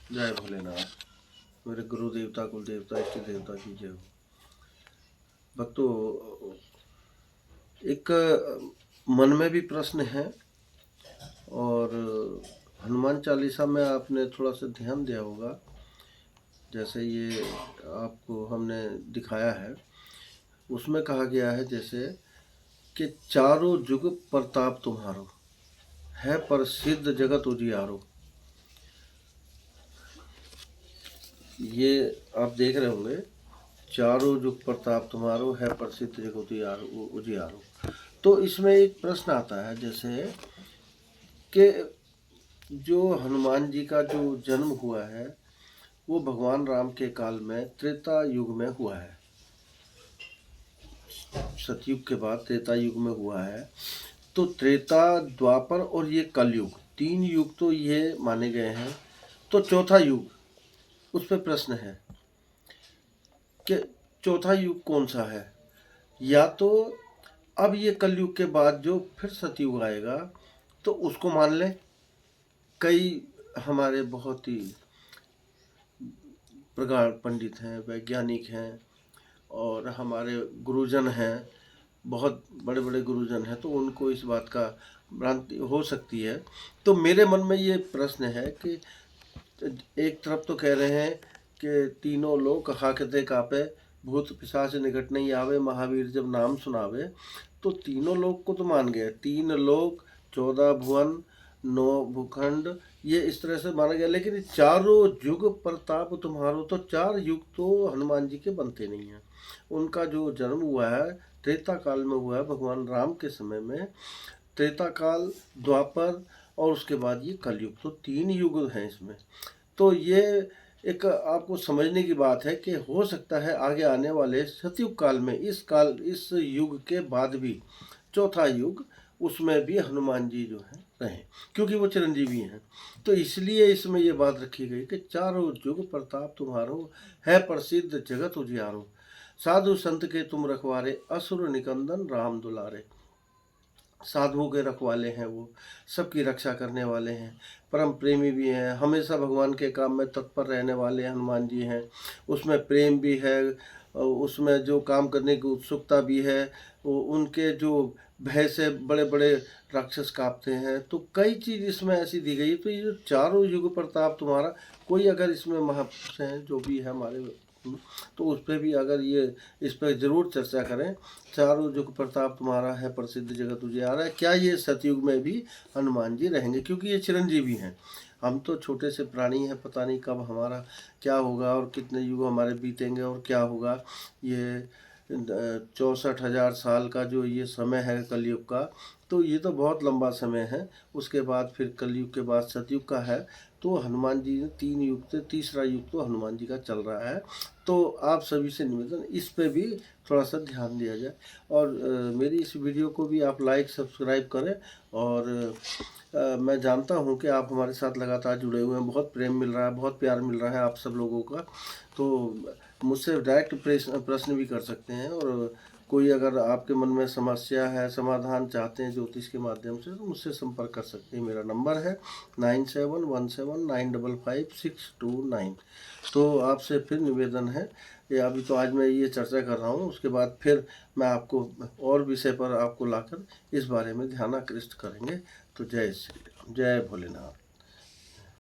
जय भोलेनाथ। मेरे गुरु देवता कुल देवता इष्ट देवता की जय हो। भक्तों, एक मन में भी प्रश्न है और हनुमान चालीसा में आपने थोड़ा सा ध्यान दिया होगा। जैसे ये आपको हमने दिखाया है, उसमें कहा गया है जैसे कि चारों जुग प्रताप तुम्हारो, है प्रसिद्ध जगत उजियारो। ये आप देख रहे होंगे, चारों जुग प्रताप तुम्हारो, है प्रसिद्ध जगत उजियारो। तो इसमें एक प्रश्न आता है जैसे कि जो हनुमान जी का जो जन्म हुआ है वो भगवान राम के काल में त्रेता युग में हुआ है। सतयुग के बाद त्रेता युग में हुआ है। तो त्रेता, द्वापर और ये कलयुग, तीन युग तो ये माने गए हैं। तो चौथा युग, उस पर प्रश्न है कि चौथा युग कौन सा है। या तो अब ये कलयुग के बाद जो फिर सतयुग आएगा तो उसको मान लें। कई हमारे बहुत ही प्रगाढ़ पंडित हैं, वैज्ञानिक हैं और हमारे गुरुजन हैं, बहुत बड़े बड़े गुरुजन हैं, तो उनको इस बात का भ्रांति हो सकती है। तो मेरे मन में ये प्रश्न है कि एक तरफ तो कह रहे हैं कि तीनों लोग हाकते कापे, भूत पिशाच निकट नहीं आवे, महावीर जब नाम सुनावे। तो तीनों लोग को तो मान गए, तीन लोग, 14 भुवन, 9 भूखंड, ये इस तरह से माना गया। लेकिन चारों युग प्रताप तुम्हारो, तो चार युग तो हनुमान जी के बनते नहीं हैं। उनका जो जन्म हुआ है त्रेता काल में हुआ है, भगवान राम के समय में। त्रेता काल, द्वापर और उसके बाद ये कलयुग, तो तीन युग हैं इसमें। तो ये एक आपको समझने की बात है कि हो सकता है आगे आने वाले सतयुग काल में, इस युग के बाद भी चौथा युग, उसमें भी हनुमान जी जो है रहें, क्योंकि वो चिरंजीवी हैं। तो इसलिए इसमें ये बात रखी गई कि चारों युग प्रताप तुम्हारो, है प्रसिद्ध जगत उजियारो। साधु संत के तुम रखवारे, असुर निकंदन राम दुलारे। साधुओं के रखवाले हैं वो, सबकी रक्षा करने वाले हैं, परम प्रेमी भी हैं, हमेशा भगवान के काम में तत्पर रहने वाले हनुमान जी हैं। उसमें प्रेम भी है, उसमें जो काम करने की उत्सुकता भी है। उनके जो भय से बड़े बड़े राक्षस कांपते हैं। तो कई चीज़ इसमें ऐसी दी गई है। तो ये जो चारों युग प्रताप तुम्हारा, कोई अगर इसमें महापुरुष हैं जो भी है हमारे, तो उस पर भी अगर ये, इस पर ज़रूर चर्चा करें। चारों जुग प्रताप तुम्हारा, है प्रसिद्ध जगत उजियारा है। क्या ये सतयुग में भी हनुमान जी रहेंगे, क्योंकि ये चिरंजीवी हैं। हम तो छोटे से प्राणी हैं, पता नहीं कब हमारा क्या होगा और कितने युग हमारे बीतेंगे और क्या होगा। ये 64,000 साल का जो ये समय है कलयुग का, तो ये तो बहुत लंबा समय है। उसके बाद फिर कलयुग के बाद सतयुग का है। तो हनुमान जी ने तीन युग से तीसरा युग तो हनुमान जी का चल रहा है। तो आप सभी से निवेदन, इस पे भी थोड़ा सा ध्यान दिया जाए। और मेरी इस वीडियो को भी आप लाइक सब्सक्राइब करें। और मैं जानता हूँ कि आप हमारे साथ लगातार जुड़े हुए हैं, बहुत प्रेम मिल रहा है, बहुत प्यार मिल रहा है आप सब लोगों का। तो मुझसे डायरेक्ट प्रश्न भी कर सकते हैं। और कोई अगर आपके मन में समस्या है, समाधान चाहते हैं ज्योतिष के माध्यम से, तो मुझसे संपर्क कर सकते हैं। मेरा नंबर है 9717955629। तो आपसे फिर निवेदन है, ये अभी तो आज मैं ये चर्चा कर रहा हूँ, उसके बाद फिर मैं आपको और विषय पर आपको लाकर इस बारे में ध्यानाकृष्ट करेंगे। तो जय श्री राम, जय भोलेनाथ।